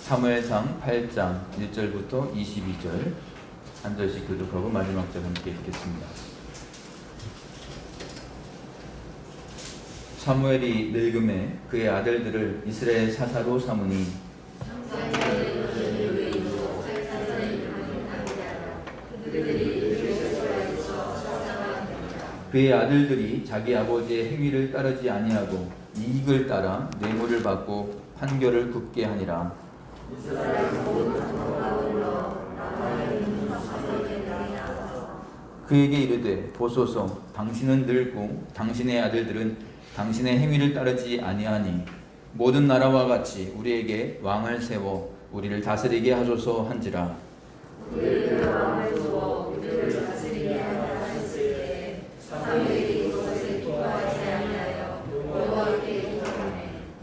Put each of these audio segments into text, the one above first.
사무엘상 8장 1절부터 22절 한 절씩 교독하고 마지막 절 함께 읽겠습니다. 사무엘이 늙음에 그의 아들들을 이스라엘 사사로 삼으니 그의 아들들이 자기 아버지의 행위를 따르지 아니하고 이익을 따라 뇌물을 받고 판결을 굽게 하니라. 그에게 이르되 보소서, 당신은 늙고 당신의 아들들은 당신의 행위를 따르지 아니하니 모든 나라와 같이 우리에게 왕을 세워 우리를 다스리게 하소서 한지라.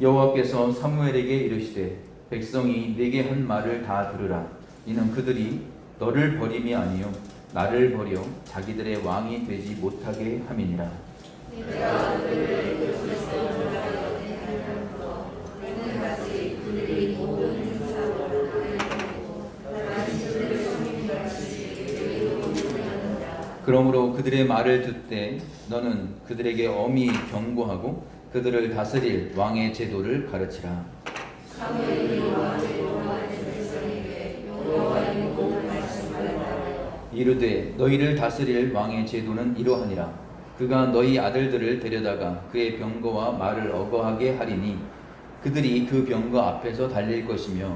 여호와께서 사무엘에게 이르시되 백성이 네게 한 말을 다 들으라. 이는 그들이 너를 버림이 아니요 나를 버려 자기들의 왕이 되지 못하게 함이니라. 그러므로 그들의 말을 듣되 너는 그들에게 엄히 경고하고 그들을 다스릴 왕의 제도를 가르치라. 이르되 너희를 다스릴 왕의 제도는 이러하니라. 그가 너희 아들들을 데려다가 그의 병거와 말을 어거하게 하리니 그들이 그 병거 앞에서 달릴 것이며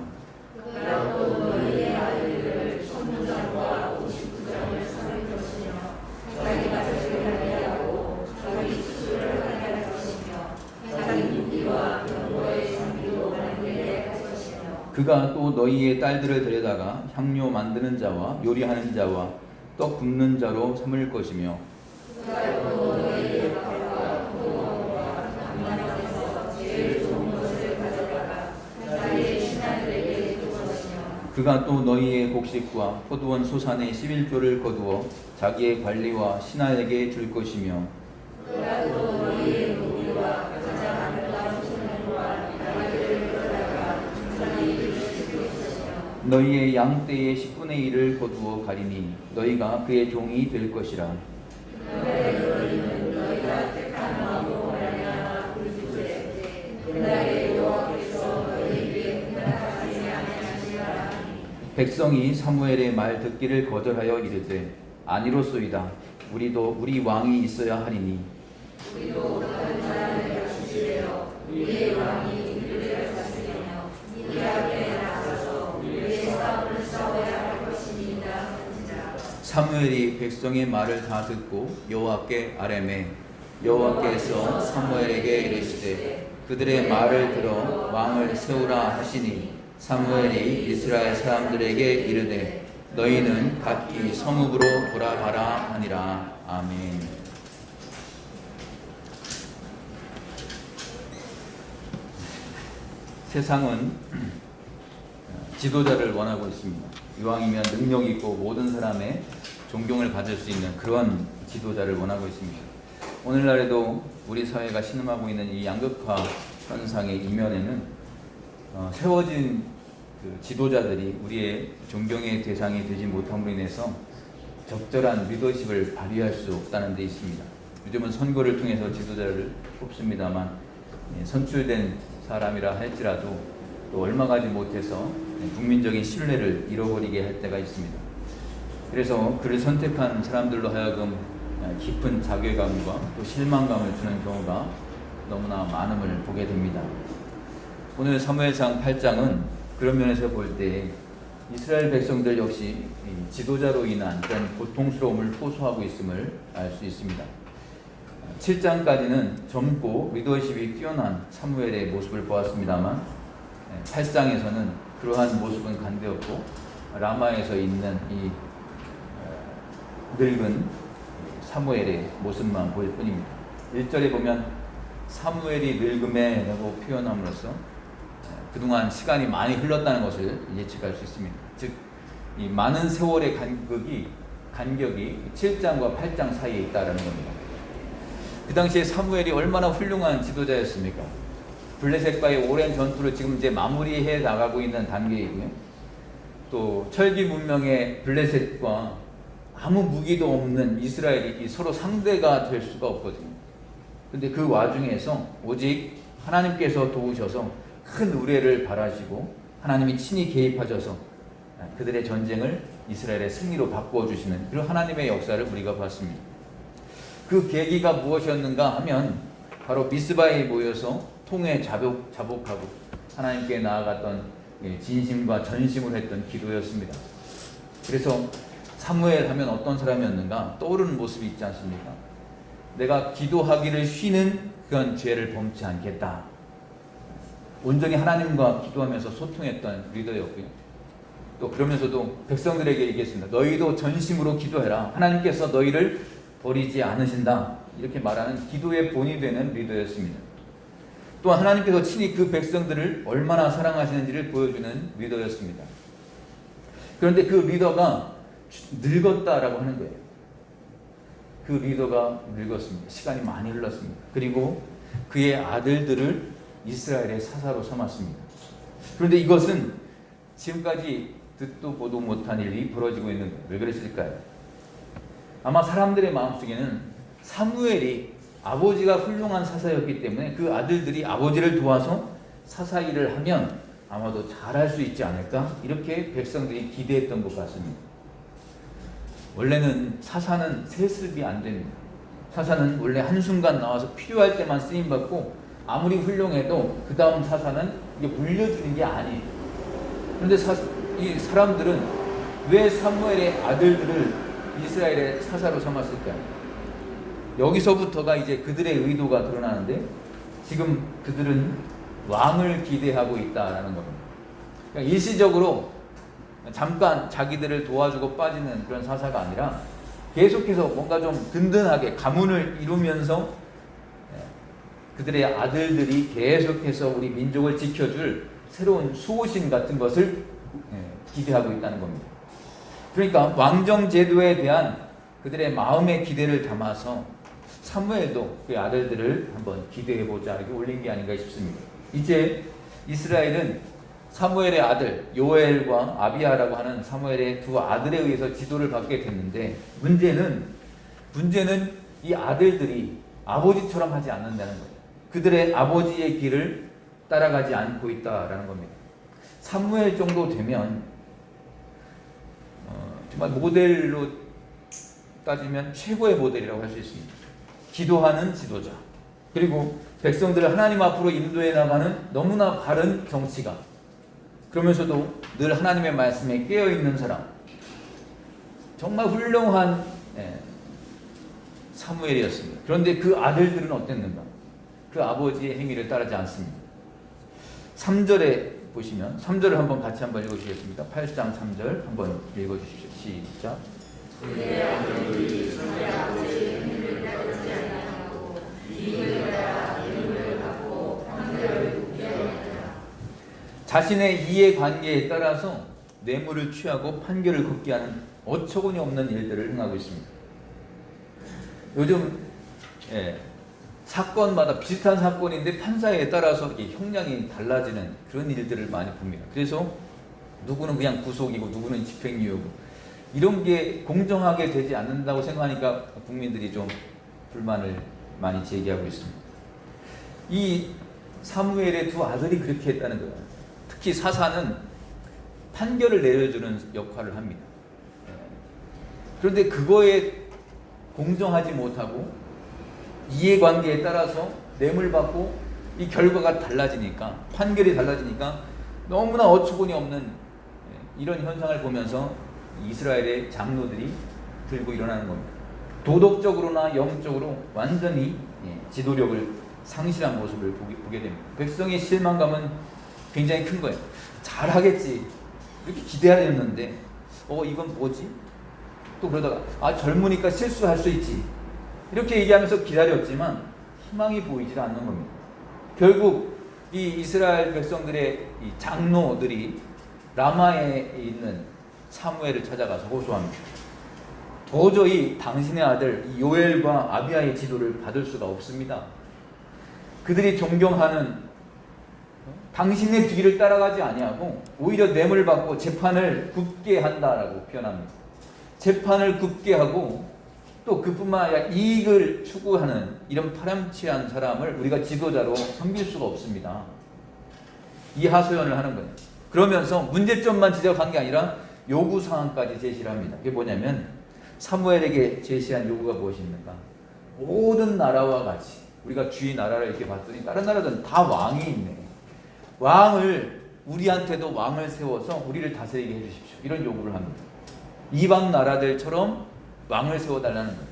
그가 또 너희의 딸들을 데려다가 향료 만드는 자와 요리하는 자와 떡 굽는 자로 삼을 것이며 그가 또 너희의 곡식과 포도원 소산의 11조를 거두어 자기의 관리와 신하에게 줄 것이며 너희의 양떼의 10분의 1을 거두어 가리니 너희가 그의 종이 될 것이라. 백성이 사무엘의 말 듣기를 거절하여 이르되 아니로소이다. 우리도 우리 왕이 있어야 하리니 우리도 다른 나라를 주시되어 우리의 왕이 우리를 다스리며 이 앞에 나가서 우리의 싸움을 싸워야 할 것이니이다. 사무엘이 백성의 말을 다 듣고 여호와께 아뢰매 여호와께서 사무엘에게 이르시되 그들의 말을 들어 왕을 세우라 하시니 사무엘이 이스라엘 사람들에게 이르되 너희는 각기 성읍으로 돌아가라 하니라. 아멘. 세상은 지도자를 원하고 있습니다. 이왕이면 능력 있고 모든 사람의 존경을 받을 수 있는 그런 지도자를 원하고 있습니다. 오늘날에도 우리 사회가 신음하고 있는 이 양극화 현상의 이면에는 세워진 그 지도자들이 우리의 존경의 대상이 되지 못함으로 인해서 적절한 리더십을 발휘할 수 없다는 데 있습니다. 요즘은 선거를 통해서 지도자를 뽑습니다만 선출된 사람이라 할지라도 또 얼마 가지 못해서 국민적인 신뢰를 잃어버리게 할 때가 있습니다. 그래서 그를 선택한 사람들로 하여금 깊은 자괴감과 또 실망감을 주는 경우가 너무나 많음을 보게 됩니다. 오늘 사무엘상 8장은 그런 면에서 볼 때 이스라엘 백성들 역시 지도자로 인한 그런 고통스러움을 호소하고 있음을 알 수 있습니다. 7장까지는 젊고 리더십이 뛰어난 사무엘의 모습을 보았습니다만 8장에서는 그러한 모습은 간되었고 라마에서 있는 이 늙은 사무엘의 모습만 보일 뿐입니다. 1절에 보면 사무엘이 늙음에 라고 표현함으로써 그동안 시간이 많이 흘렀다는 것을 예측할 수 있습니다. 즉, 이 많은 세월의 간격이 7장과 8장 사이에 있다는 겁니다. 그 당시에 사무엘이 얼마나 훌륭한 지도자였습니까? 블레셋과의 오랜 전투를 지금 이제 마무리해 나가고 있는 단계이고요. 또 철기 문명의 블레셋과 아무 무기도 없는 이스라엘이 서로 상대가 될 수가 없거든요. 근데 그 와중에서 오직 하나님께서 도우셔서 큰 우레를 발하시고 하나님이 친히 개입하셔서 그들의 전쟁을 이스라엘의 승리로 바꾸어 주시는 그런 하나님의 역사를 우리가 봤습니다. 그 계기가 무엇이었는가 하면 바로 미스바에 모여서 통에 자복하고 하나님께 나아갔던 진심과 전심을 했던 기도였습니다. 그래서 사무엘 하면 어떤 사람이었는가 떠오르는 모습이 있지 않습니까? 내가 기도하기를 쉬는 그런 죄를 범치 않겠다. 온전히 하나님과 기도하면서 소통했던 리더였고요. 또 그러면서도 백성들에게 얘기했습니다. 너희도 전심으로 기도해라. 하나님께서 너희를 버리지 않으신다. 이렇게 말하는 기도의 본이 되는 리더였습니다. 또한 하나님께서 친히 그 백성들을 얼마나 사랑하시는지를 보여주는 리더였습니다. 그런데 그 리더가 늙었다라고 하는 거예요. 그 리더가 늙었습니다. 시간이 많이 흘렀습니다. 그리고 그의 아들들을 이스라엘의 사사로 삼았습니다. 그런데 이것은 지금까지 듣도 보도 못한 일이 벌어지고 있는 거예요. 왜 그랬을까요? 아마 사람들의 마음속에는 사무엘이 아버지가 훌륭한 사사였기 때문에 그 아들들이 아버지를 도와서 사사 일을 하면 아마도 잘할 수 있지 않을까? 이렇게 백성들이 기대했던 것 같습니다. 원래는 사사는 세습이 안 됩니다. 사사는 원래 한순간 나와서 필요할 때만 쓰임받고 아무리 훌륭해도 그 다음 사사는 이게 물려주는 게 아니에요. 그런데 이 사람들은 왜 사무엘의 아들들을 이스라엘의 사사로 삼았을까요? 여기서부터가 이제 그들의 의도가 드러나는데 지금 그들은 왕을 기대하고 있다라는 겁니다. 그러니까 일시적으로 잠깐 자기들을 도와주고 빠지는 그런 사사가 아니라 계속해서 뭔가 좀 든든하게 가문을 이루면서 그들의 아들들이 계속해서 우리 민족을 지켜줄 새로운 수호신 같은 것을 기대하고 있다는 겁니다. 그러니까 왕정 제도에 대한 그들의 마음의 기대를 담아서 사무엘도 그의 아들들을 한번 기대해보자 이렇게 올린 게 아닌가 싶습니다. 이제 이스라엘은 사무엘의 아들 요엘과 아비야라고 하는 사무엘의 두 아들에 의해서 지도를 받게 됐는데 문제는 이 아들들이 아버지처럼 하지 않는다는 거예요. 그들의 아버지의 길을 따라가지 않고 있다라는 겁니다. 사무엘 정도 되면 정말 모델로 따지면 최고의 모델이라고 할 수 있습니다. 기도하는 지도자, 그리고 백성들을 하나님 앞으로 인도해 나가는 너무나 바른 정치가, 그러면서도 늘 하나님의 말씀에 깨어있는 사람, 정말 훌륭한 사무엘이었습니다. 그런데 그 아들들은 어땠는가? 그 아버지의 행위를 따르지 않습니다. 3절에 보시면 3절을 한번 같이 한번 읽어주시겠습니다. 8장 3절 한번 읽어주십시오. 시작. 그의 아들들이 그의 아버지의 행위를 따르지 아니하고 이익을 따라 이익을 받고 판결을 굽게 하였더라. 자신의 이해관계에 따라서 뇌물을 취하고 판결을 굽게 하는 어처구니 없는 일들을 행하고 있습니다. 요즘 사건마다 비슷한 사건인데 판사에 따라서 형량이 달라지는 그런 일들을 많이 봅니다. 그래서 누구는 그냥 구속이고 누구는 집행유예고 이런 게 공정하게 되지 않는다고 생각하니까 국민들이 좀 불만을 많이 제기하고 있습니다. 이 사무엘의 두 아들이 그렇게 했다는 거예요. 특히 사사는 판결을 내려주는 역할을 합니다. 그런데 그거에 공정하지 못하고 이해관계에 따라서 뇌물 받고 이 결과가 달라지니까, 판결이 달라지니까 너무나 어처구니 없는 이런 현상을 보면서 이스라엘의 장로들이 들고 일어나는 겁니다. 도덕적으로나 영적으로 완전히 지도력을 상실한 모습을 보게 됩니다. 백성의 실망감은 굉장히 큰 거예요. 잘하겠지 이렇게 기대하였는데 이건 뭐지? 또 그러다가 젊으니까 실수할 수 있지 이렇게 얘기하면서 기다렸지만 희망이 보이질 않는 겁니다. 결국 이 이스라엘 백성들의 이 장로들이 라마에 있는 사무엘을 찾아가서 호소합니다. 도저히 당신의 아들 요엘과 아비야의 지도를 받을 수가 없습니다. 그들이 존경하는 당신의 뒤를 따라가지 아니하고 오히려 뇌물 받고 재판을 굽게 한다라고 표현합니다. 재판을 굽게 하고 또 그뿐만 아니라 이익을 추구하는 이런 파렴치한 사람을 우리가 지도자로 섬길 수가 없습니다. 이 하소연을 하는 거예요. 그러면서 문제점만 지적한 게 아니라 요구사항까지 제시를 합니다. 그게 뭐냐면 사무엘에게 제시한 요구가 무엇입니까? 모든 나라와 같이 우리가 주위 나라를 이렇게 봤더니 다른 나라들은 다 왕이 있네. 왕을 우리한테도 왕을 세워서 우리를 다스리게 해주십시오. 이런 요구를 합니다. 이방 나라들처럼 왕을 세워달라는 거예요.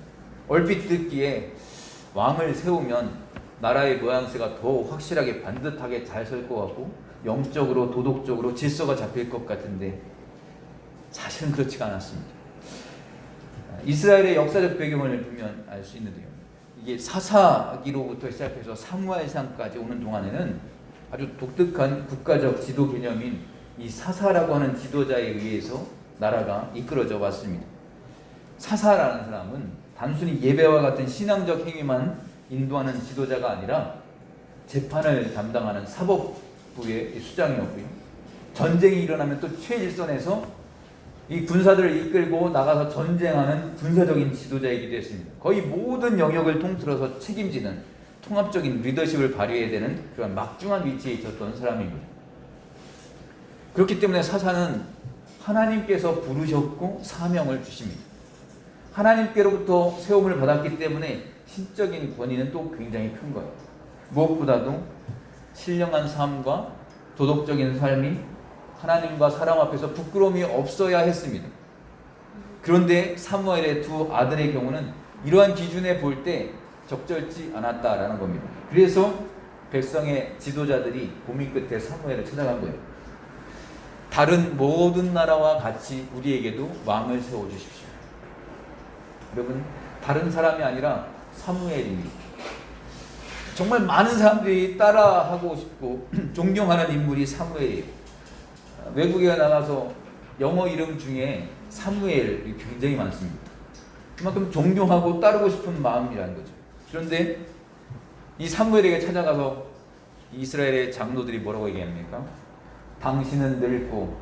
얼핏 듣기에 왕을 세우면 나라의 모양새가 더 확실하게 반듯하게 잘 설 것 같고 영적으로 도덕적으로 질서가 잡힐 것 같은데 사실은 그렇지가 않았습니다. 이스라엘의 역사적 배경을 보면 알 수 있는데요. 이게 사사기로부터 시작해서 사무엘상까지 오는 동안에는 아주 독특한 국가적 지도 개념인 이 사사라고 하는 지도자에 의해서 나라가 이끌어져 왔습니다. 사사라는 사람은 단순히 예배와 같은 신앙적 행위만 인도하는 지도자가 아니라 재판을 담당하는 사법부의 수장이었고요. 전쟁이 일어나면 또 최일선에서 이 군사들을 이끌고 나가서 전쟁하는 군사적인 지도자이기도 했습니다. 거의 모든 영역을 통틀어서 책임지는 통합적인 리더십을 발휘해야 되는 그런 막중한 위치에 있었던 사람입니다. 그렇기 때문에 사사는 하나님께서 부르셨고 사명을 주십니다. 하나님께로부터 세움을 받았기 때문에 신적인 권위는 또 굉장히 큰 거예요. 무엇보다도 신령한 삶과 도덕적인 삶이 하나님과 사람 앞에서 부끄러움이 없어야 했습니다. 그런데 사무엘의 두 아들의 경우는 이러한 기준에 볼 때 적절치 않았다라는 겁니다. 그래서 백성의 지도자들이 고민 끝에 사무엘을 찾아간 거예요. 다른 모든 나라와 같이 우리에게도 왕을 세워주십시오. 여러분, 다른 사람이 아니라 사무엘입니다. 정말 많은 사람들이 따라하고 싶고 존경하는 인물이 사무엘이에요. 외국에 나가서 영어 이름 중에 사무엘이 굉장히 많습니다. 그만큼 존경하고 따르고 싶은 마음이라는 거죠. 그런데 이 사무엘에게 찾아가서 이스라엘의 장로들이 뭐라고 얘기합니까? 당신은 늙고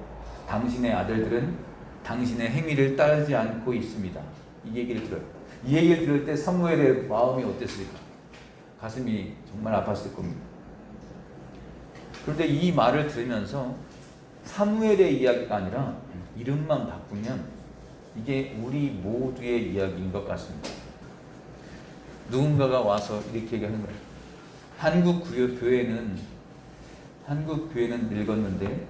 당신의 아들들은 당신의 행위를 따르지 않고 있습니다. 이 얘기를 들어요. 이 얘기를 들을 때 사무엘의 마음이 어땠을까? 가슴이 정말 아팠을 겁니다. 그런데 이 말을 들으면서 사무엘의 이야기가 아니라 이름만 바꾸면 이게 우리 모두의 이야기인 것 같습니다. 누군가가 와서 이렇게 얘기하는 거예요. 한국 교회는 늙었는데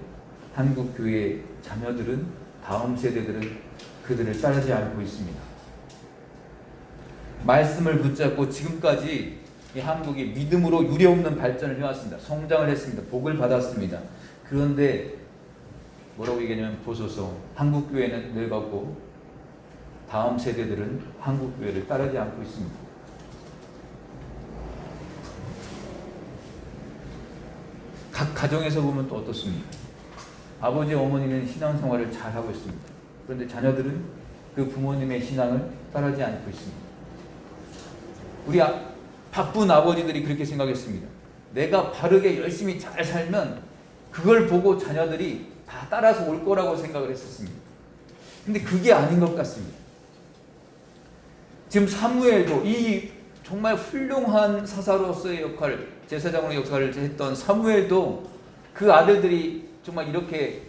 한국 교회 자녀들은 다음 세대들은 그들을 따르지 않고 있습니다. 말씀을 붙잡고 지금까지 이 한국이 믿음으로 유례없는 발전을 해왔습니다. 성장을 했습니다. 복을 받았습니다. 그런데 뭐라고 얘기하냐면 보소서, 한국 교회는 늙었고 다음 세대들은 한국 교회를 따르지 않고 있습니다. 각 가정에서 보면 또 어떻습니까? 아버지, 어머니는 신앙생활을 잘하고 있습니다. 그런데 자녀들은 그 부모님의 신앙을 따르지 않고 있습니다. 우리 바쁜 아버지들이 그렇게 생각했습니다. 내가 바르게 열심히 잘 살면 그걸 보고 자녀들이 다 따라서 올 거라고 생각을 했었습니다. 근데 그게 아닌 것 같습니다. 지금 사무엘도 이 정말 훌륭한 사사로서의 역할, 제사장으로의 역할을 했던 사무엘도 그 아들들이 정말 이렇게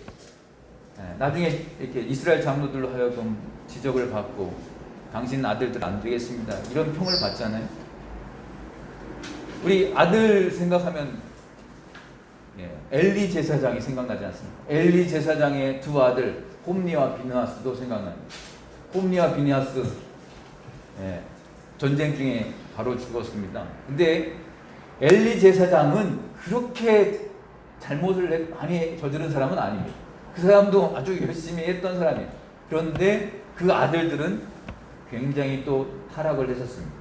나중에 이렇게 이스라엘 장로들로 하여금 지적을 받고 당신 아들들 안 되겠습니다. 이런 평을 받잖아요. 우리 아들 생각하면 엘리 제사장이 생각나지 않습니까? 엘리 제사장의 두 아들 홈니와 비느하스도 생각납니다. 홈니와 비느하스 전쟁 중에 바로 죽었습니다. 근데 엘리 제사장은 그렇게 잘못을 많이 저지른 사람은 아닙니다. 그 사람도 아주 열심히 했던 사람이에요. 그런데 그 아들들은 굉장히 또 타락을 했었습니다.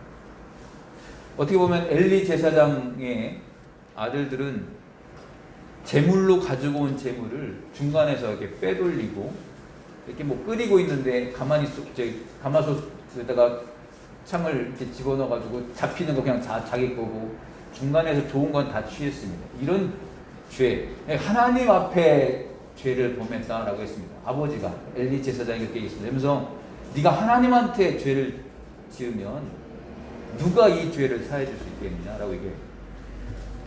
어떻게 보면 엘리 제사장의 아들들은 재물로 가지고 온 재물을 중간에서 이렇게 빼돌리고 이렇게 뭐 끓이고 있는데 가마솥에다가 창을 이렇게 집어넣어가지고 잡히는 거 그냥 자기 거고 중간에서 좋은 건 다 취했습니다. 이런 죄, 하나님 앞에 죄를 범했다라고 했습니다. 아버지가 엘리 제사장이 그렇게 얘기했습니다. 그러면서 네가 하나님한테 죄를 지으면 누가 이 죄를 사해줄 수 있겠느냐라고 얘기해요.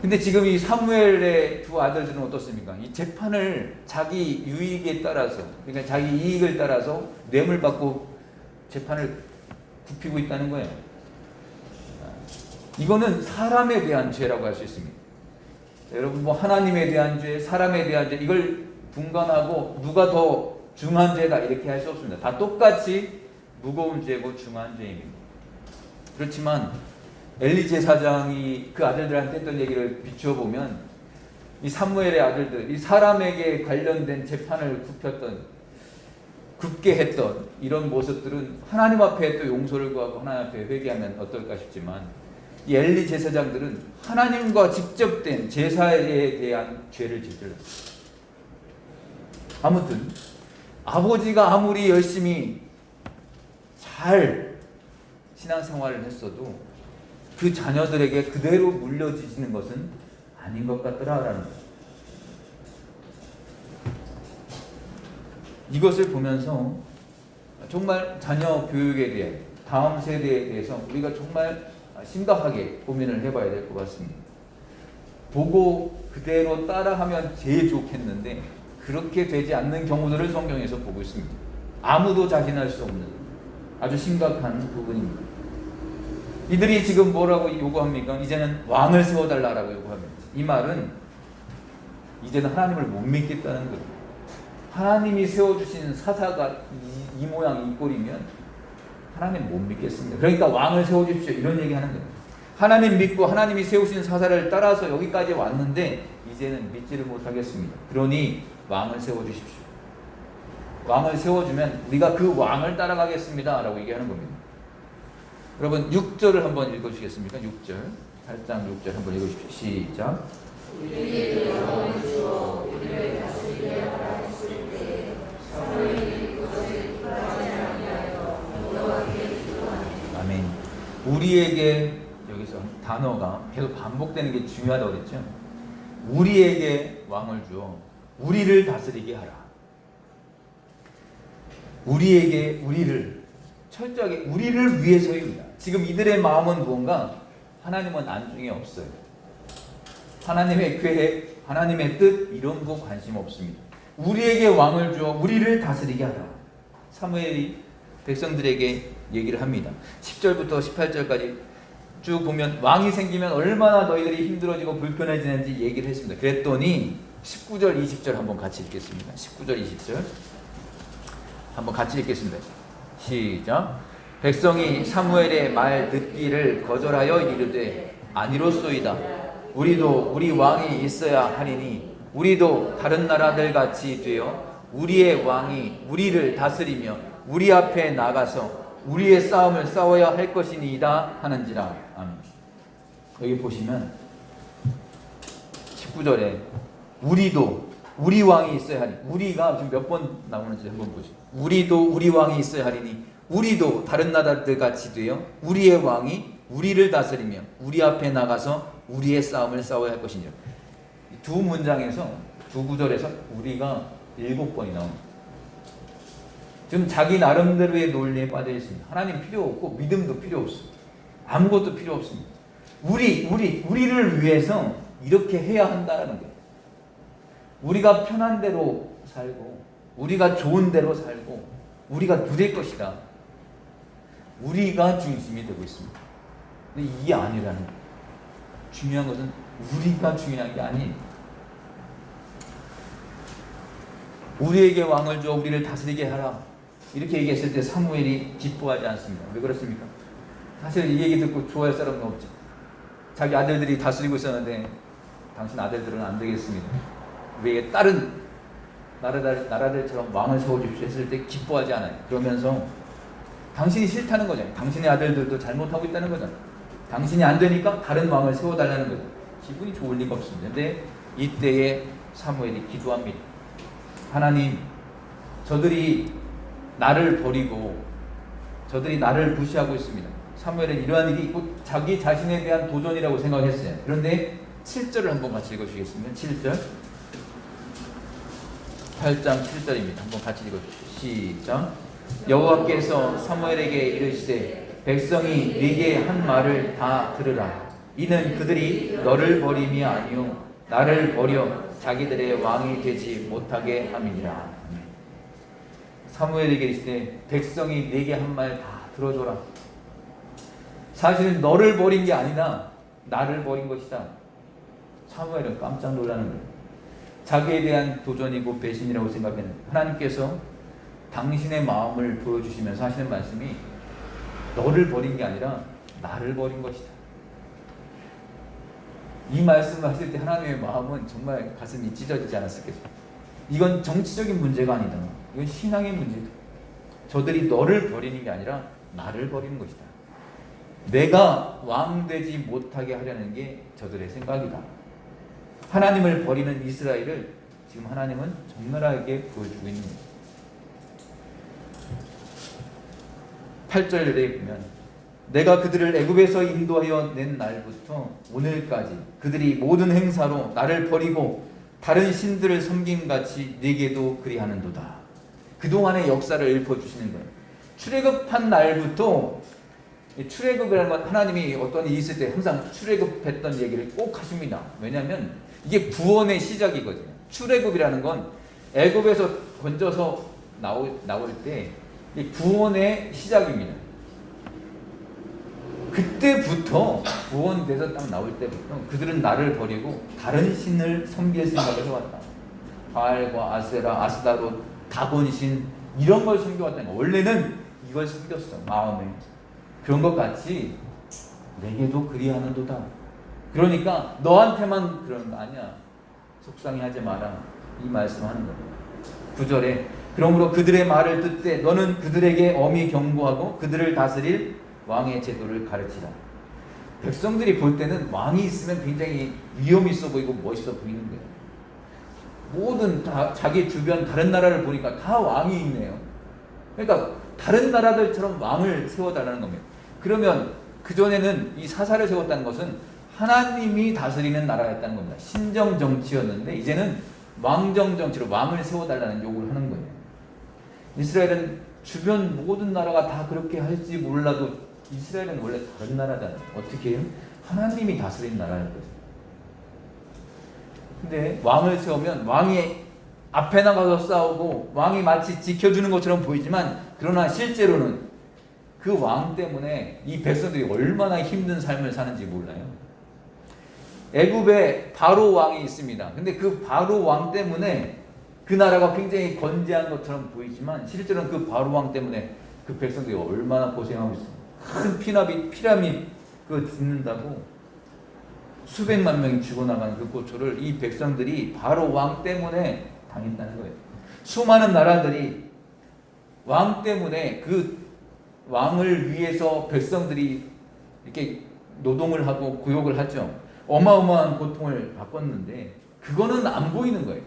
근데 지금 이 사무엘의 두 아들들은 어떻습니까? 이 재판을 자기 유익에 따라서, 그러니까 자기 이익을 따라서 뇌물 받고 재판을 굽히고 있다는 거예요. 이거는 사람에 대한 죄라고 할 수 있습니다. 여러분, 뭐 하나님에 대한 죄, 사람에 대한 죄, 이걸 분간하고 누가 더 중한 죄다 이렇게 할 수 없습니다. 다 똑같이 무거운 죄고 중한 죄입니다. 그렇지만 엘리 제사장이 그 아들들한테 했던 얘기를 비추어보면 이 사무엘의 아들들, 이 사람에게 관련된 재판을 굽게 했던 이런 모습들은 하나님 앞에 또 용서를 구하고 하나님 앞에 회개하면 어떨까 싶지만, 이 엘리 제사장들은 하나님과 직접 된 제사에 대한 죄를 저질렀어요. 아무튼 아버지가 아무리 열심히 잘 신앙생활을 했어도 그 자녀들에게 그대로 물려지는 것은 아닌 것 같더라라는 거예요. 이것을 보면서 정말 자녀 교육에 대해, 다음 세대에 대해서 우리가 정말 심각하게 고민을 해봐야 될 것 같습니다. 보고 그대로 따라하면 제일 좋겠는데 그렇게 되지 않는 경우들을 성경에서 보고 있습니다. 아무도 자신할 수 없는 아주 심각한 부분입니다. 이들이 지금 뭐라고 요구합니까? 이제는 왕을 세워달라고 요구합니다. 이 말은 이제는 하나님을 못 믿겠다는 거예요. 하나님이 세워주신 사사가 이 모양 이 꼴이면 하나님 못 믿겠습니다. 그러니까 왕을 세워주십시오 이런 얘기하는 거예요. 하나님 믿고 하나님이 세우신 사사를 따라서 여기까지 왔는데 이제는 믿지를 못하겠습니다. 그러니 왕을 세워주십시오. 왕을 세워주면 우리가 그 왕을 따라가겠습니다 라고 얘기하는 겁니다. 여러분 6절을 한번 읽어주시겠습니까? 6절 8장 6절 한번 읽어주십시오. 시작. 우리에게 영원을 주어 우리를 다스리게 하라 했을 때 사무엘이 그것을 기뻐하지 아니하여 여호와께 기도하니. 아멘. 우리에게, 여기서 단어가 계속 반복되는 게 중요하다고 그랬죠. 우리에게 왕을 주어 우리를 다스리게 하라. 우리에게, 우리를 철저하게 우리를 위해서입니다. 지금 이들의 마음은 무언가 하나님은 안중에 없어요. 하나님의 계획, 하나님의 뜻 이런 거 관심 없습니다. 우리에게 왕을 주어 우리를 다스리게 하라. 사무엘이 백성들에게 얘기를 합니다. 10절부터 18절까지 쭉 보면 왕이 생기면 얼마나 너희들이 힘들어지고 불편해지는지 얘기를 했습니다. 그랬더니 19절 20절 한번 같이 읽겠습니다. 19절 20절 한번 같이 읽겠습니다. 시작. 백성이 사무엘의 말 듣기를 거절하여 이르되 아니로소이다. 우리도 우리 왕이 있어야 하리니 우리도 다른 나라들 같이 되어 우리의 왕이 우리를 다스리며 우리 앞에 나가서 우리의 싸움을 싸워야 할 것이니이다 하는지라. 아멘. 여기 보시면 19절에 우리도 우리 왕이 있어야 하니, 우리가 지금 몇 번 나오는지 한번 보시죠. 우리도 우리 왕이 있어야 하리니 우리도 다른 나라들 같이 되어 우리의 왕이 우리를 다스리며 우리 앞에 나가서 우리의 싸움을 싸워야 할 것이니라. 두 문장에서, 두 구절에서 우리가 7번이 나옵니다. 지금 자기 나름대로의 논리에 빠져 있습니다. 하나님 필요 없고 믿음도 필요 없습니다. 아무것도 필요 없습니다. 우리를 위해서 이렇게 해야 한다는 거예요. 우리가 편한 대로 살고 우리가 좋은 대로 살고 우리가 누릴 것이다. 우리가 중심이 되고 있습니다. 근데 이게 아니라는 거예요. 중요한 것은 우리가 중요한 게 아닌, 우리에게 왕을 줘 우리를 다스리게 하라 이렇게 얘기했을 때 사무엘이 기뻐하지 않습니다. 왜 그렇습니까? 사실 이 얘기 듣고 좋아할 사람은 없죠. 자기 아들들이 다스리고 있었는데 당신 아들들은 안 되겠습니다. 왜 다른 나라들처럼 왕을 세워주십시오 했을 때 기뻐하지 않아요. 그러면서 당신이 싫다는 거잖아요. 당신의 아들들도 잘못하고 있다는 거잖아요. 당신이 안 되니까 다른 왕을 세워달라는 거죠. 기분이 좋을 리가 없습니다. 근데 이때에 사무엘이 기도합니다. 하나님, 저들이 나를 버리고 저들이 나를 무시하고 있습니다. 사무엘은 이러한 일이 곧 자기 자신에 대한 도전이라고 생각했어요. 그런데 7절을 한번 같이 읽어주시겠습니까? 7절. 8장 7절입니다. 한번 같이 읽어주시죠. 시작. 여호와께서 사무엘에게 이르시되 백성이 네게 한 말을 다 들으라. 이는 그들이 너를 버림이 아니요 나를 버려 자기들의 왕이 되지 못하게 함이니라. 사무엘에게 이르시되 백성이 네게 한 말 다 들어줘라. 사실은 너를 버린 게 아니라 나를 버린 것이다. 사무엘은 깜짝 놀라는 거예요. 자기에 대한 도전이고 배신이라고 생각했는데 하나님께서 당신의 마음을 보여주시면서 하시는 말씀이 너를 버린 게 아니라 나를 버린 것이다. 이 말씀을 하실 때 하나님의 마음은 정말 가슴이 찢어지지 않았을겠습니까? 이건 정치적인 문제가 아니다. 이건 신앙의 문제다. 저들이 너를 버리는 게 아니라 나를 버리는 것이다. 내가 왕 되지 못하게 하려는 게 저들의 생각이다. 하나님을 버리는 이스라엘을 지금 하나님은 적나라하게 보여주고 있는 거예요. 8절에 보면 내가 그들을 애굽에서 인도하여 낸 날부터 오늘까지 그들이 모든 행사로 나를 버리고 다른 신들을 섬김같이 네게도 그리하는도다. 그동안의 역사를 읊어주시는 거예요. 출애굽한 날부터, 출애굽이라는 건 하나님이 어떤 일이 있을 때 항상 출애굽했던 얘기를 꼭 하십니다. 왜냐하면 이게 구원의 시작이거든요. 출애굽이라는 건 애굽에서 건져서 나올 때 구원의 시작입니다. 그때부터 구원돼서 딱 나올 때부터 그들은 나를 버리고 다른 신을 섬길 생각을 해왔다. 바알과 아세라, 아스다롯, 다곤신 이런 걸 섬겨왔다는 거야. 원래는 이걸 섬겼어. 마음에. 그런 것 같이 내게도 그리하는도다. 그러니까 너한테만 그런 거 아니야. 속상해하지 마라. 이 말씀하는 거예요. 9절에 그러므로 그들의 말을 듣되 너는 그들에게 엄히 경고하고 그들을 다스릴 왕의 제도를 가르치라. 백성들이 볼 때는 왕이 있으면 굉장히 위험 있어 보이고 멋있어 보이는 거예요. 모든 다 자기 주변 다른 나라를 보니까 다 왕이 있네요. 그러니까 다른 나라들처럼 왕을 세워달라는 겁니다. 그러면 그전에는 이 사사를 세웠다는 것은 하나님이 다스리는 나라였다는 겁니다. 신정 정치였는데 이제는 왕정 정치로 왕을 세워달라는 요구를 하는 거예요. 이스라엘은 주변 모든 나라가 다 그렇게 할지 몰라도 이스라엘은 원래 다른 나라잖아요. 어떻게 해요? 하나님이 다스리는 나라였거든요. 근데 왕을 세우면 왕이 앞에 나가서 싸우고 왕이 마치 지켜주는 것처럼 보이지만 그러나 실제로는 그 왕 때문에 이 백성들이 얼마나 힘든 삶을 사는지 몰라요. 애굽에 바로 왕이 있습니다. 근데 그 바로 왕 때문에 그 나라가 굉장히 건재한 것처럼 보이지만 실제로는 그 바로 왕 때문에 그 백성들이 얼마나 고생하고 있습니다. 큰 피라밋 그거 짓는다고 수백만 명이 죽어나가는 그 고초를 이 백성들이 바로 왕 때문에 당했다는 거예요. 수많은 나라들이 왕 때문에 그 왕을 위해서 백성들이 이렇게 노동을 하고 구역을 하죠. 어마어마한 고통을 받았는데 그거는 안 보이는 거예요.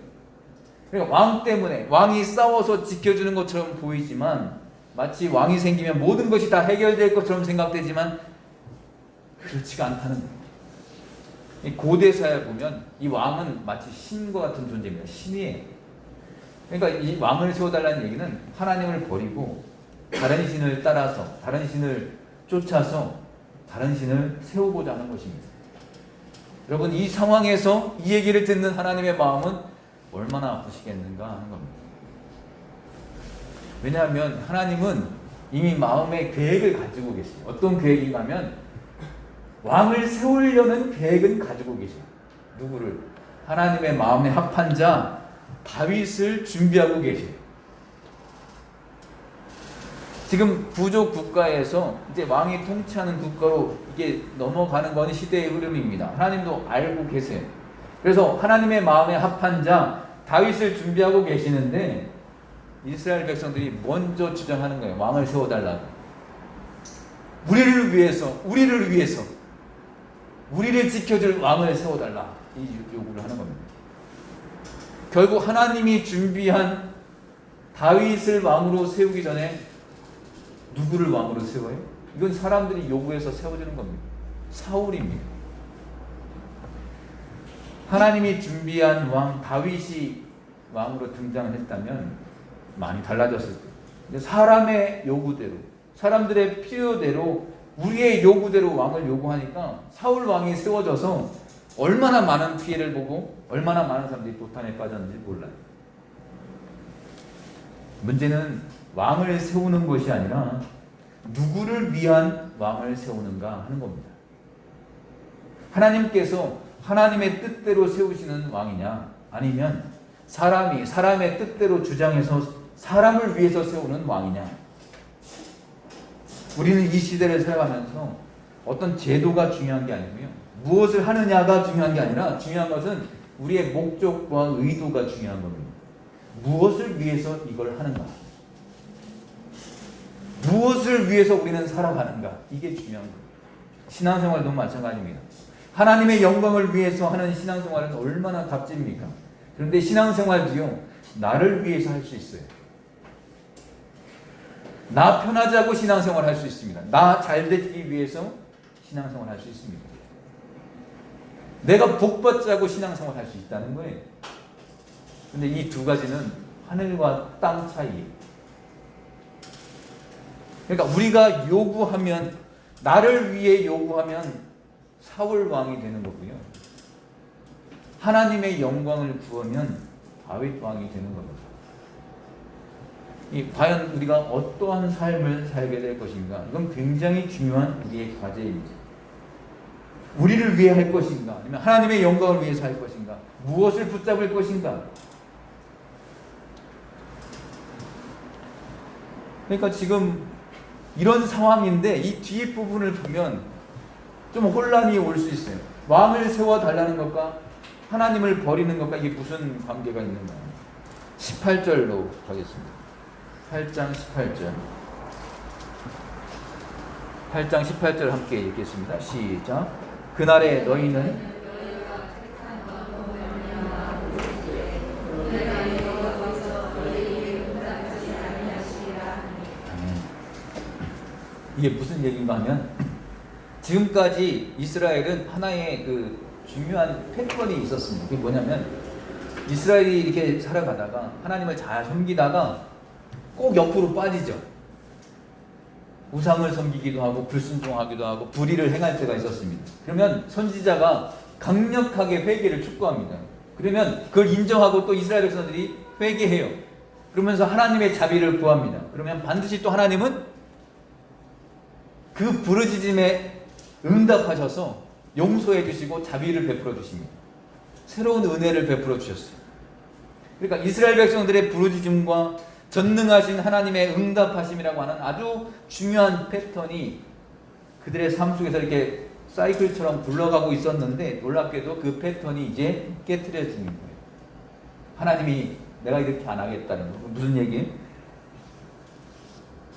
그러니까 왕 때문에 왕이 싸워서 지켜주는 것처럼 보이지만 마치 왕이 생기면 모든 것이 다 해결될 것처럼 생각되지만 그렇지가 않다는 거예요. 고대사에 보면 이 왕은 마치 신과 같은 존재입니다. 신이에요. 그러니까 이 왕을 세워달라는 얘기는 하나님을 버리고 다른 신을 따라서 다른 신을 쫓아서 다른 신을 세우고자 하는 것입니다. 여러분 이 상황에서 이 얘기를 듣는 하나님의 마음은 얼마나 아프시겠는가 하는 겁니다. 왜냐하면 하나님은 이미 마음의 계획을 가지고 계세요. 어떤 계획인가 하면 왕을 세우려는 계획은 가지고 계세요. 누구를? 하나님의 마음에 합한 자 다윗을 준비하고 계세요. 지금 부족 국가에서 이제 왕이 통치하는 국가로 이게 넘어가는 건 시대의 흐름입니다. 하나님도 알고 계세요. 그래서 하나님의 마음에 합한 자 다윗을 준비하고 계시는데 이스라엘 백성들이 먼저 주장하는 거예요. 왕을 세워달라고. 우리를 위해서 우리를 지켜줄 왕을 세워달라. 이 요구를 하는 겁니다. 결국 하나님이 준비한 다윗을 왕으로 세우기 전에 누구를 왕으로 세워요? 이건 사람들이 요구해서 세워주는 겁니다. 사울입니다. 하나님이 준비한 왕 다윗이 왕으로 등장을 했다면 많이 달라졌을 거예요. 근데 사람의 요구대로, 사람들의 필요대로, 우리의 요구대로 왕을 요구하니까 사울 왕이 세워져서 얼마나 많은 피해를 보고 얼마나 많은 사람들이 도탄에 빠졌는지 몰라요. 문제는 왕을 세우는 것이 아니라 누구를 위한 왕을 세우는가 하는 겁니다. 하나님께서 하나님의 뜻대로 세우시는 왕이냐, 아니면 사람이 사람의 뜻대로 주장해서 사람을 위해서 세우는 왕이냐. 우리는 이 시대를 살아가면서 어떤 제도가 중요한 게 아니고요, 무엇을 하느냐가 중요한 게 아니라 중요한 것은 우리의 목적과 의도가 중요한 겁니다. 무엇을 위해서 이걸 하는가, 무엇을 위해서 우리는 살아가는가, 이게 중요한 거예요. 신앙생활도 마찬가지입니다. 하나님의 영광을 위해서 하는 신앙생활은 얼마나 값집니까? 그런데 신앙생활도요, 나를 위해서 할 수 있어요. 나 편하자고 신앙생활 할 수 있습니다. 나 잘 되기 위해서 신앙생활 할 수 있습니다. 내가 복받자고 신앙생활 할 수 있다는 거예요. 근데 이 두 가지는 하늘과 땅 차이예요. 그러니까 우리가 요구하면, 나를 위해 요구하면 사울 왕이 되는 거고요, 하나님의 영광을 구하면 다윗 왕이 되는 겁니다. 과연 우리가 어떠한 삶을 살게 될 것인가, 이건 굉장히 중요한 우리의 과제입니다. 우리를 위해 할 것인가, 아니면 하나님의 영광을 위해서 할 것인가, 무엇을 붙잡을 것인가. 그러니까 지금 이런 상황인데 이 뒤에 부분을 보면 좀 혼란이 올 수 있어요. 왕을 세워달라는 것과 하나님을 버리는 것과 이게 무슨 관계가 있는가. 18절로 가겠습니다. 8장 18절. 8장 18절 함께 읽겠습니다. 시작. 그날에 너희는 이게 무슨 얘기인가 하면, 지금까지 이스라엘은 하나의 그 중요한 패턴이 있었습니다. 그게 뭐냐면, 이스라엘이 이렇게 살아가다가 하나님을 잘 섬기다가 꼭 옆으로 빠지죠. 우상을 섬기기도 하고 불순종하기도 하고 불의를 행할 때가 있었습니다. 그러면 선지자가 강력하게 회개를 촉구합니다. 그러면 그걸 인정하고 또 이스라엘 백성들이 회개해요. 그러면서 하나님의 자비를 구합니다. 그러면 반드시 또 하나님은 그 부르짖음에 응답하셔서 용서해 주시고 자비를 베풀어 주십니다. 새로운 은혜를 베풀어 주셨어요. 그러니까 이스라엘 백성들의 부르짖음과 전능하신 하나님의 응답하심이라고 하는 아주 중요한 패턴이 그들의 삶 속에서 이렇게 사이클처럼 굴러가고 있었는데, 놀랍게도 그 패턴이 이제 깨트려지는 거예요. 하나님이 내가 이렇게 안 하겠다는 거. 무슨 얘기예요?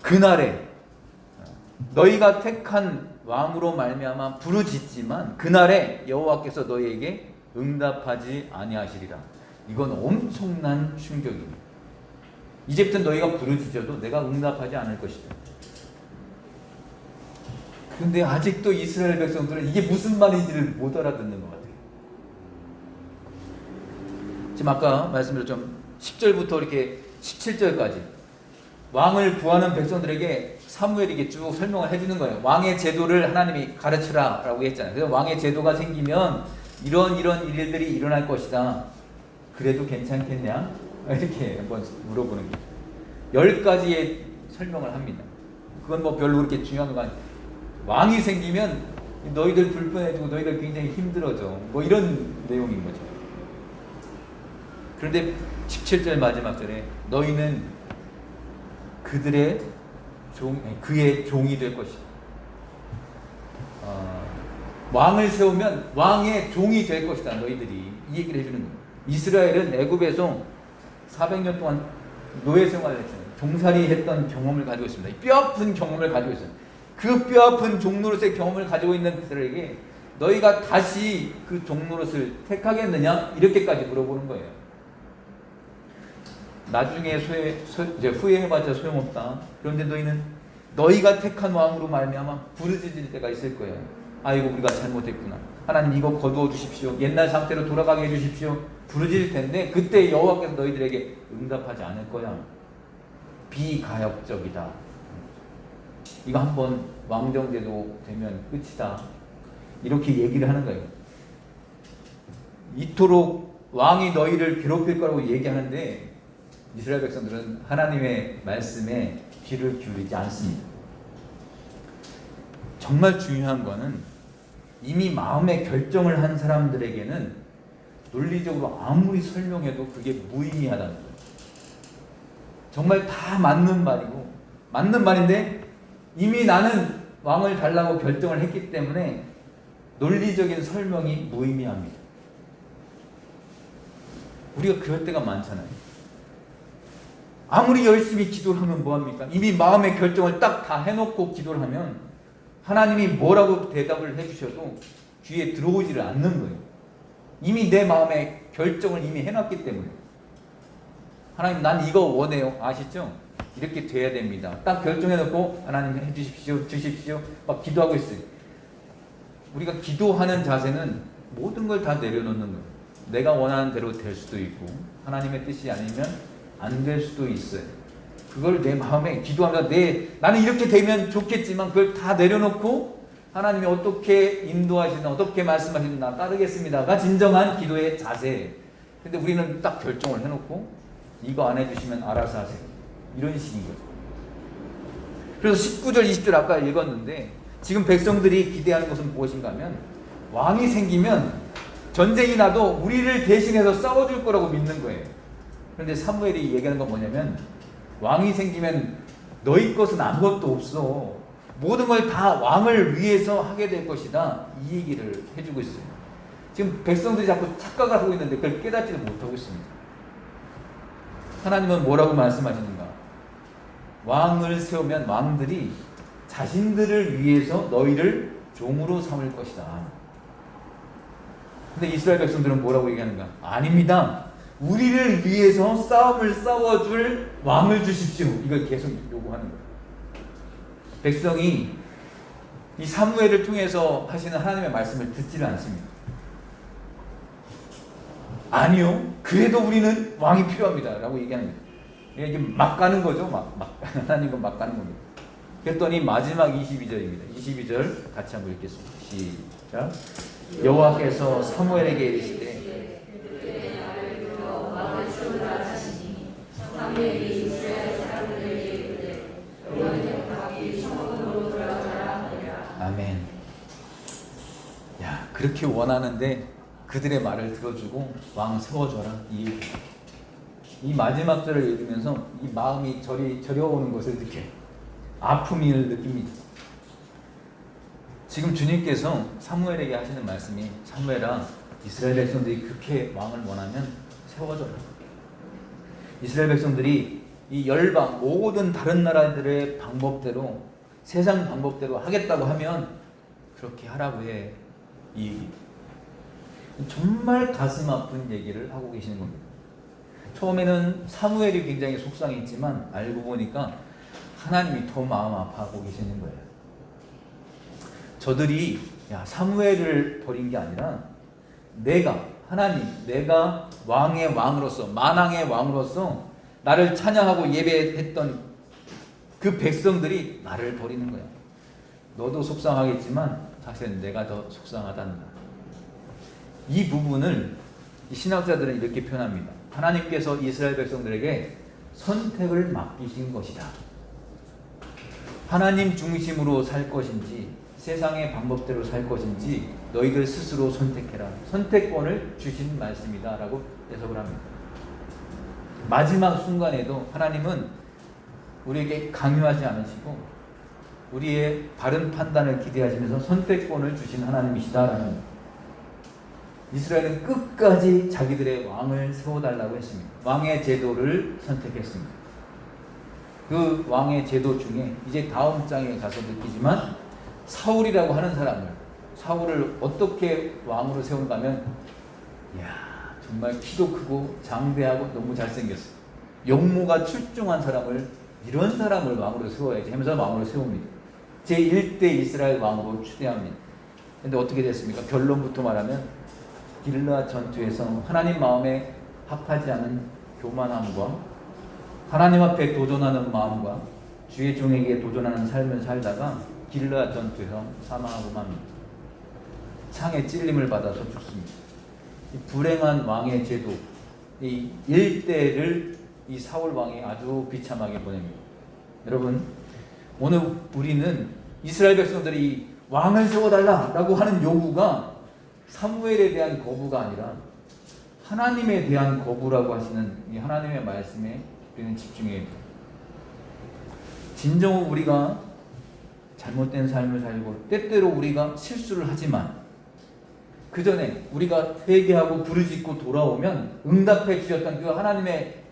그날에 너희가 택한 왕으로 말미암아 부르짖지만 그날에 여호와께서 너희에게 응답하지 아니하시리라. 이건 엄청난 충격입니다. 이제부터 너희가 부르짖어도 내가 응답하지 않을 것이다. 그런데 아직도 이스라엘 백성들은 이게 무슨 말인지를 못 알아듣는 것 같아요. 지금 아까 말씀드렸죠. 10절부터 이렇게 17절까지 왕을 구하는 백성들에게 사무엘이 이게 쭉 설명을 해주는 거예요. 왕의 제도를 하나님이 가르치라 라고 했잖아요. 그래서 왕의 제도가 생기면 이런 일들이 일어날 것이다. 그래도 괜찮겠냐? 이렇게 한번 물어보는 거예요. 10가지의 설명을 합니다. 그건 뭐 별로 그렇게 중요한 건 아니에요. 왕이 생기면 너희들 불편해지고 너희들 굉장히 힘들어져. 뭐 이런 내용인 거죠. 그런데 17절 마지막 절에 너희는 그의 종이 될 것이다. 왕을 세우면 왕의 종이 될 것이다. 너희들이 이 얘기를 해주는 거예요. 이스라엘은 애굽에서 400년 동안 노예 생활을 했잖아요. 종살이 했던 경험을 가지고 있습니다. 뼈아픈 경험을 가지고 있어요. 그 뼈아픈 종노릇의 경험을 가지고 있는 그들에게 너희가 다시 그 종노릇을 택하겠느냐? 이렇게까지 물어보는 거예요. 나중에 이제 후회해봤자 소용없다. 그런데 너희는 너희가 택한 왕으로 말미암아 부르짖을 때가 있을 거예요. 아이고 우리가 잘못했구나. 하나님 이거 거두어 주십시오. 옛날 상태로 돌아가게 해주십시오. 부르짖을 텐데 그때 여호와께서 너희들에게 응답하지 않을 거야. 비가역적이다. 이거 한번 왕정제도 되면 끝이다. 이렇게 얘기를 하는 거예요. 이토록 왕이 너희를 괴롭힐 거라고 얘기하는데 이스라엘 백성들은 하나님의 말씀에 귀를 기울이지 않습니다. 정말 중요한 거는 이미 마음의 결정을 한 사람들에게는 논리적으로 아무리 설명해도 그게 무의미하다는 거예요. 정말 다 맞는 말이고 맞는 말인데 이미 나는 왕을 달라고 결정을 했기 때문에 논리적인 설명이 무의미합니다. 우리가 그럴 때가 많잖아요. 아무리 열심히 기도를 하면 뭐합니까? 이미 마음의 결정을 딱 다 해놓고 기도를 하면 하나님이 뭐라고 대답을 해주셔도 귀에 들어오지를 않는 거예요. 이미 내 마음의 결정을 이미 해놨기 때문에. 하나님 난 이거 원해요. 아시죠? 이렇게 돼야 됩니다. 딱 결정해놓고 하나님 해주십시오. 주십시오. 막 기도하고 있어요. 우리가 기도하는 자세는 모든 걸 다 내려놓는 거예요. 내가 원하는 대로 될 수도 있고 하나님의 뜻이 아니면 안 될 수도 있어요. 그걸 내 마음에 기도하면서 나는 이렇게 되면 좋겠지만 그걸 다 내려놓고 하나님이 어떻게 인도하시든 어떻게 말씀하시든 나 따르겠습니다가 진정한 기도의 자세예요. 근데 우리는 딱 결정을 해놓고 이거 안 해주시면 알아서 하세요. 이런 식인 거죠. 그래서 19절 20절 아까 읽었는데 지금 백성들이 기대하는 것은 무엇인가 하면 왕이 생기면 전쟁이 나도 우리를 대신해서 싸워줄 거라고 믿는 거예요. 그런데 사무엘이 얘기하는 건 뭐냐면 왕이 생기면 너희 것은 아무것도 없어. 모든 걸 다 왕을 위해서 하게 될 것이다. 이 얘기를 해주고 있어요. 지금 백성들이 자꾸 착각을 하고 있는데 그걸 깨닫지도 못하고 있습니다. 하나님은 뭐라고 말씀하시는가? 왕을 세우면 왕들이 자신들을 위해서 너희를 종으로 삼을 것이다. 근데 이스라엘 백성들은 뭐라고 얘기하는가? 아닙니다. 우리를 위해서 싸움을 싸워줄 왕을 주십시오. 이걸 계속 요구하는 거예요. 백성이 이 사무엘을 통해서 하시는 하나님의 말씀을 듣지를 않습니다. 아니요. 그래도 우리는 왕이 필요합니다. 라고 얘기하는 거예요. 이게 막 가는 거죠. 하나님은 막 가는 겁니다. 그랬더니 마지막 22절입니다. 22절 같이 한번 읽겠습니다. 시작. 여호와께서 사무엘에게 이르시되 아멘. 야, 그렇게 원하는데 그들의 말을 들어주고 왕 세워줘라. 이 마지막 절을 읽으면서 이 마음이 저려오는 것을 느껴요. 아픔을 느낍니다. 지금 주님께서 사무엘에게 하시는 말씀이 사무엘아, 이스라엘 백성들이 그렇게 왕을 원하면 세워줘라. 이스라엘 백성들이 이 열방 모든 다른 나라들의 방법대로 세상 방법대로 하겠다고 하면 그렇게 하라고 해. 이 정말 가슴 아픈 얘기를 하고 계시는 겁니다. 처음에는 사무엘이 굉장히 속상했지만 알고 보니까 하나님이 더 마음 아파하고 계시는 거예요. 저들이 사무엘을 버린 게 아니라 내가 왕의 왕으로서 만왕의 왕으로서 나를 찬양하고 예배했던 그 백성들이 나를 버리는 거야. 너도 속상하겠지만 사실은 내가 더 속상하다는 거야. 이 부분을 이 신학자들은 이렇게 표현합니다. 하나님께서 이스라엘 백성들에게 선택을 맡기신 것이다. 하나님 중심으로 살 것인지 세상의 방법대로 살 것인지 너희들 스스로 선택해라. 선택권을 주신 말씀이다 라고 해석을 합니다. 마지막 순간에도 하나님은 우리에게 강요하지 않으시고 우리의 바른 판단을 기대하시면서 선택권을 주신 하나님이시다라는, 이스라엘은 끝까지 자기들의 왕을 세워달라고 했습니다. 왕의 제도를 선택했습니다. 그 왕의 제도 중에 이제 다음 장에 가서 느끼지만 사울이라고 하는 사울을 어떻게 왕으로 세운가 하면 정말 키도 크고 장대하고 너무 잘생겼어요. 용모가 출중한 사람을, 이런 사람을 왕으로 세워야지 하면서 왕으로 세웁니다. 제1대 이스라엘 왕으로 추대합니다. 근데 어떻게 됐습니까? 결론부터 말하면 길르앗 전투에서 하나님 마음에 합하지 않은 교만함과 하나님 앞에 도전하는 마음과 주의 종에게 도전하는 삶을 살다가 길르앗 전투에서 사망하고 맙니다. 창에 찔림을 받아서 죽습니다. 이 불행한 왕의 제도, 이 일대를 이 사울 왕이 아주 비참하게 보냅니다. 여러분, 오늘 우리는 이스라엘 백성들이 왕을 세워달라라고 하는 요구가 사무엘에 대한 거부가 아니라 하나님에 대한 거부라고 하시는 이 하나님의 말씀에 우리는 집중해야 돼요. 진정 우리가 잘못된 삶을 살고 때때로 우리가 실수를 하지만 그 전에 우리가 회개하고 부르짖고 돌아오면 응답해 주셨던 그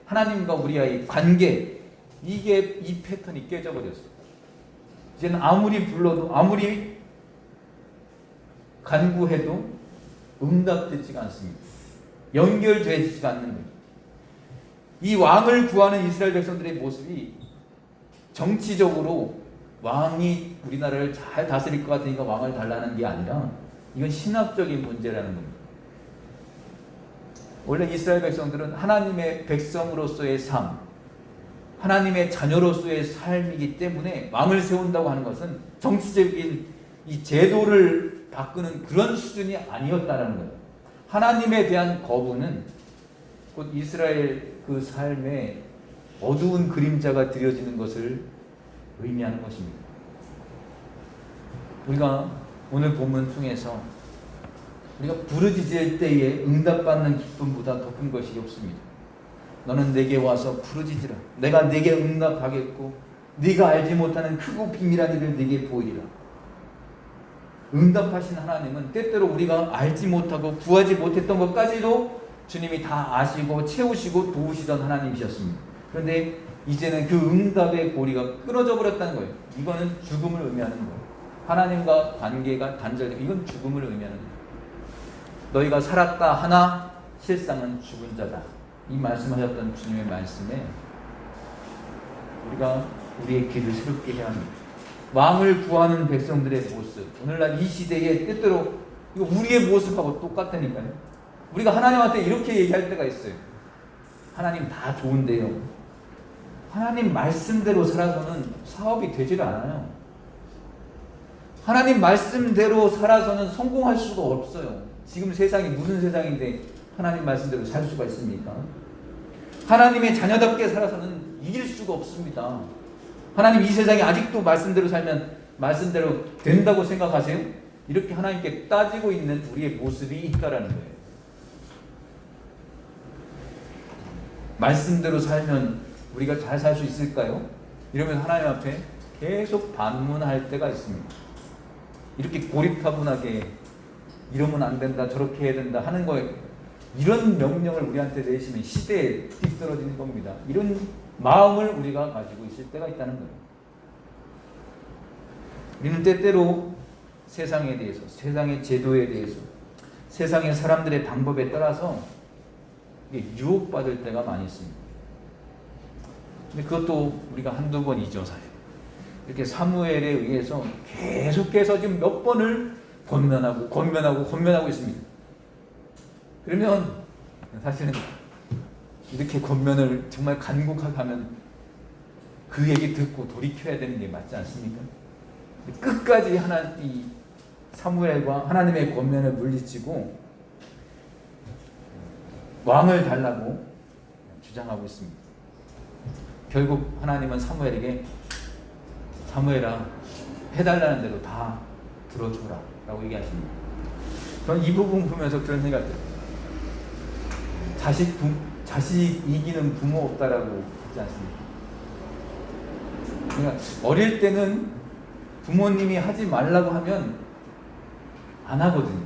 하나님과 우리의 관계, 이 패턴이 깨져버렸어요. 이제는 아무리 불러도 아무리 간구해도 응답되지가 않습니다. 연결되지가 않는 거예요. 이 왕을 구하는 이스라엘 백성들의 모습이 정치적으로 왕이 우리나라를 잘 다스릴 것 같으니까 왕을 달라는 게 아니라 이건 신학적인 문제라는 겁니다. 원래 이스라엘 백성들은 하나님의 백성으로서의 삶, 하나님의 자녀로서의 삶이기 때문에 왕을 세운다고 하는 것은 정치적인 이 제도를 바꾸는 그런 수준이 아니었다는 거예요. 하나님에 대한 거부는 곧 이스라엘 그 삶에 어두운 그림자가 드려지는 것을 의미하는 것입니다. 우리가 오늘 본문 통해서 우리가 부르짖을 때에 응답받는 기쁨보다 더 큰 것이 없습니다. 너는 내게 와서 부르짖으라. 내가 내게 응답하겠고 네가 알지 못하는 크고 비밀한 일을 네게 보이리라. 응답하신 하나님은 때때로 우리가 알지 못하고 구하지 못했던 것까지도 주님이 다 아시고 채우시고 도우시던 하나님이셨습니다. 그런데 이제는 그 응답의 고리가 끊어져 버렸다는 거예요. 이거는 죽음을 의미하는 거예요. 하나님과 관계가 단절되고 이건 죽음을 의미하는 거예요. 너희가 살았다 하나 실상은 죽은 자다. 이 말씀하셨던 주님의 말씀에 우리가 우리의 길을 새롭게 해야 합니다. 왕을 구하는 백성들의 모습, 오늘날 이 시대에 때때로 이거 우리의 모습하고 똑같다니까요. 우리가 하나님한테 이렇게 얘기할 때가 있어요. 하나님 다 좋은데요. 하나님 말씀대로 살아서는 사업이 되질 않아요. 하나님 말씀대로 살아서는 성공할 수가 없어요. 지금 세상이 무슨 세상인데 하나님 말씀대로 살 수가 있습니까? 하나님의 자녀답게 살아서는 이길 수가 없습니다. 하나님 이 세상에 아직도 말씀대로 살면 말씀대로 된다고 생각하세요? 이렇게 하나님께 따지고 있는 우리의 모습이 있다라는 거예요. 말씀대로 살면 우리가 잘 살 수 있을까요? 이러면서 하나님 앞에 계속 반문할 때가 있습니다. 이렇게 고리타분하게 이러면 안 된다, 저렇게 해야 된다 하는 거에 이런 명령을 우리한테 내시면 시대에 뒤떨어지는 겁니다. 이런 마음을 우리가 가지고 있을 때가 있다는 거예요. 우리는 때때로 세상에 대해서, 세상의 제도에 대해서, 세상의 사람들의 방법에 따라서 유혹받을 때가 많이 있습니다. 근데 그것도 우리가 한두 번이죠, 사실. 이렇게 사무엘에 의해서 계속해서 지금 몇 번을 권면하고 있습니다. 그러면 사실은 이렇게 권면을 정말 간곡하게 하면 그 얘기 듣고 돌이켜야 되는 게 맞지 않습니까? 끝까지 이 사무엘과 하나님의 권면을 물리치고 왕을 달라고 주장하고 있습니다. 결국 하나님은 사무엘에게 사무엘아 해달라는 대로 다 들어줘라 라고 얘기하십니다. 저는 이 부분 보면서 그런 생각이 들어요. 자식 이기는 부모 없다라고 하지 않습니까? 그러니까 어릴 때는 부모님이 하지 말라고 하면 안 하거든요.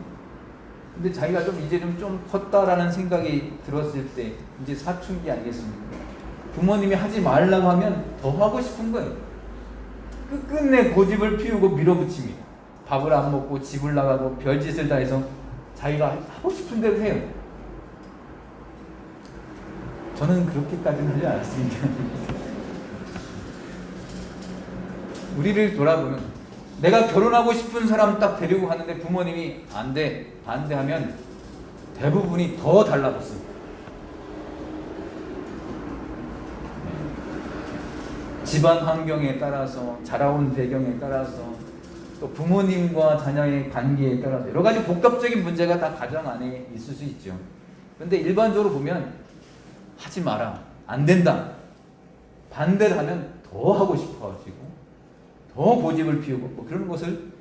근데 자기가 이제 좀 컸다라는 생각이 들었을 때 이제 사춘기 아니겠습니까? 부모님이 하지 말라고 하면 더 하고 싶은 거예요. 끝끝내 고집을 피우고 밀어붙입니다. 밥을 안 먹고 집을 나가고 별짓을 다 해서 자기가 하고 싶은 대로 해요. 저는 그렇게까지는 하지 않았습니다. 우리를 돌아보면 내가 결혼하고 싶은 사람 딱 데리고 갔는데 부모님이 안 돼, 반대하면 대부분이 더 달라붙습니다. 집안 환경에 따라서, 자라온 배경에 따라서, 또 부모님과 자녀의 관계에 따라서 여러 가지 복합적인 문제가 다 가정 안에 있을 수 있죠. 그런데 일반적으로 보면 하지 마라, 안 된다, 반대를 하면 더 하고 싶어지고 더 고집을 피우고 뭐 그런 것을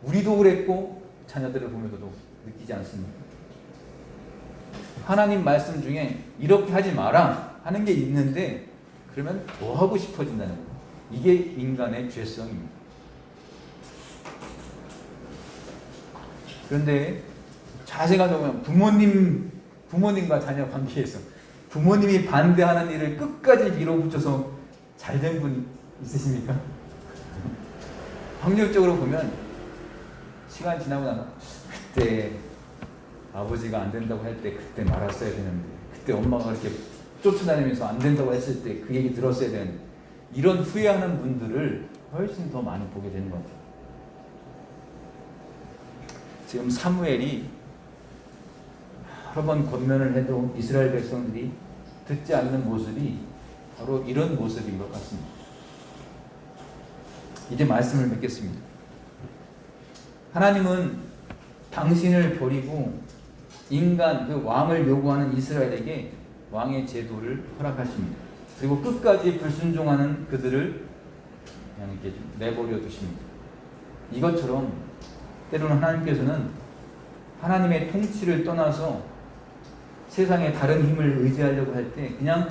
우리도 그랬고 자녀들을 보면서도 느끼지 않습니까? 하나님 말씀 중에 이렇게 하지 마라 하는 게 있는데 그러면 더 하고 싶어진다는 거예요. 이게 인간의 죄성입니다. 그런데 잘 생각해보면 부모님과 자녀 관계에서 부모님이 반대하는 일을 끝까지 밀어붙여서 잘된 분 있으십니까? 확률적으로 보면 시간 지나고 나면 그때 아버지가 안 된다고 할 때 그때 말았어야 되는데, 그때 엄마가 그렇게 쫓아다니면서 안 된다고 했을 때 그 얘기 들었어야 되는데, 이런 후회하는 분들을 훨씬 더 많이 보게 되는 것 같아요. 지금 사무엘이 여러 번 권면을 해도 이스라엘 백성들이 듣지 않는 모습이 바로 이런 모습인 것 같습니다. 이제 말씀을 맺겠습니다. 하나님은 당신을 버리고 인간, 그 왕을 요구하는 이스라엘에게 왕의 제도를 허락하십니다. 그리고 끝까지 불순종하는 그들을 그냥 이렇게 내버려 두십니다. 이것처럼 때로는 하나님께서는 하나님의 통치를 떠나서 세상의 다른 힘을 의지하려고 할 때 그냥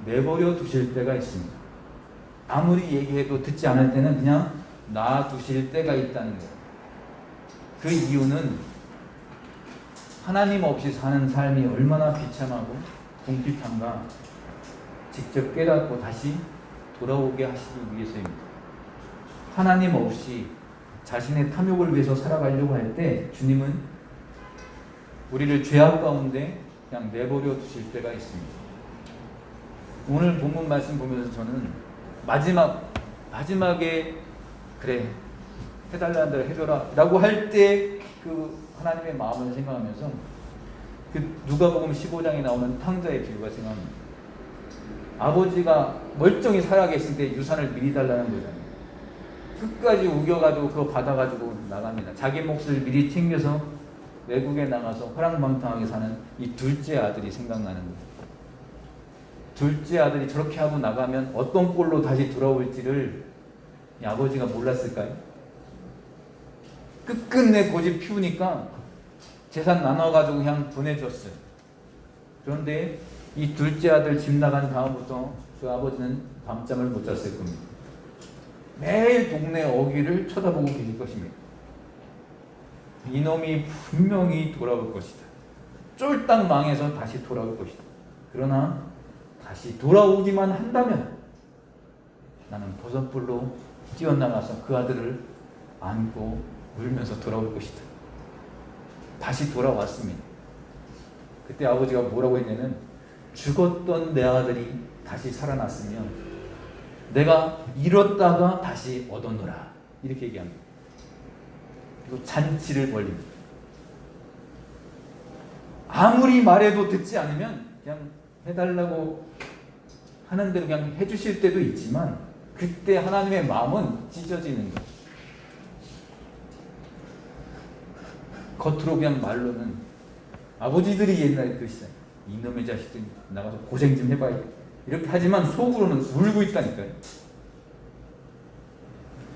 내버려 두실 때가 있습니다. 아무리 얘기해도 듣지 않을 때는 그냥 놔두실 때가 있다는 거예요. 그 이유는 하나님 없이 사는 삶이 얼마나 비참하고 궁핍한가 직접 깨닫고 다시 돌아오게 하시기 위해서입니다. 하나님 없이 자신의 탐욕을 위해서 살아가려고 할 때 주님은 우리를 죄악 가운데 그냥 내버려 두실 때가 있습니다. 오늘 본문 말씀 보면서 저는 마지막에 그래 해달라는 대로 해줘라 라고 할 때 그 하나님의 마음을 생각하면서 그 누가복음 15장에 나오는 탕자의 비유가 생각합니다. 아버지가 멀쩡히 살아계실 때 유산을 미리 달라는 거잖아요. 끝까지 우겨가지고 그거 받아가지고 나갑니다. 자기 몫을 미리 챙겨서 외국에 나가서 허랑방탕하게 사는 이 둘째 아들이 생각나는 거예요. 둘째 아들이 저렇게 하고 나가면 어떤 꼴로 다시 돌아올지를 이 아버지가 몰랐을까요? 끝끝내 고집 피우니까 재산 나눠가지고 그냥 보내줬어요. 그런데 이 둘째 아들 집 나간 다음부터 그 아버지는 밤잠을 못 잤을 겁니다. 매일 동네 어귀를 쳐다보고 계실 것입니다. 이놈이 분명히 돌아올 것이다. 쫄딱 망해서 다시 돌아올 것이다. 그러나 다시 돌아오기만 한다면 나는 버섯불로 뛰어나가서 그 아들을 안고 울면서 돌아올 것이다. 다시 돌아왔습니다. 그때 아버지가 뭐라고 했냐면 죽었던 내 아들이 다시 살아났으면 내가 잃었다가 다시 얻었노라 이렇게 얘기합니다. 그리고 잔치를 벌립니다. 아무리 말해도 듣지 않으면 그냥 해달라고 하는 대로 그냥 해주실 때도 있지만 그때 하나님의 마음은 찢어지는 거예요. 겉으로 그냥 말로는 아버지들이 옛날에 그러시잖아요. 이놈의 자식들 나가서 고생 좀 해봐야 이렇게 하지만 속으로는 울고 있다니까요.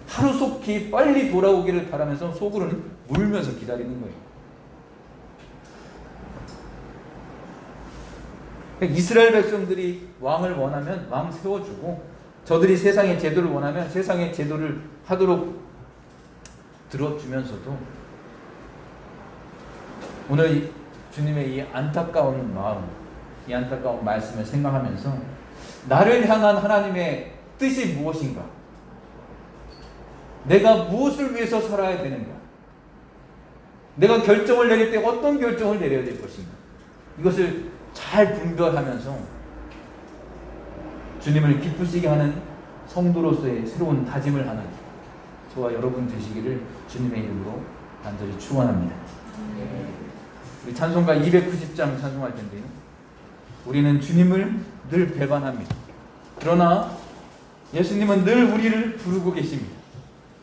하루속히 빨리 돌아오기를 바라면서 속으로는 울면서 기다리는 거예요. 이스라엘 백성들이 왕을 원하면 왕 세워주고 저들이 세상의 제도를 원하면 세상의 제도를 하도록 들어주면서도 오늘 주님의 이 안타까운 마음, 이 안타까운 말씀을 생각하면서 나를 향한 하나님의 뜻이 무엇인가? 내가 무엇을 위해서 살아야 되는가? 내가 결정을 내릴 때 어떤 결정을 내려야 될 것인가? 이것을 잘 분별하면서 주님을 기쁘시게 하는 성도로서의 새로운 다짐을 하는 저와 여러분 되시기를 주님의 이름으로 간절히 축원합니다. 우리 찬송가 290장 찬송할 텐데요. 우리는 주님을 늘 배반합니다. 그러나 예수님은 늘 우리를 부르고 계십니다.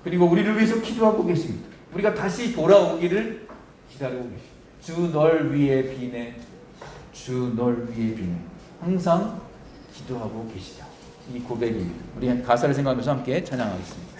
그리고 우리를 위해서 기도하고 계십니다. 우리가 다시 돌아오기를 기다리고 계십니다. 주 널 위해 비네, 주 널 위해 비네. 항상 기도하고 계시다. 이 고백입니다. 우리 가사를 생각하면서 함께 찬양하겠습니다.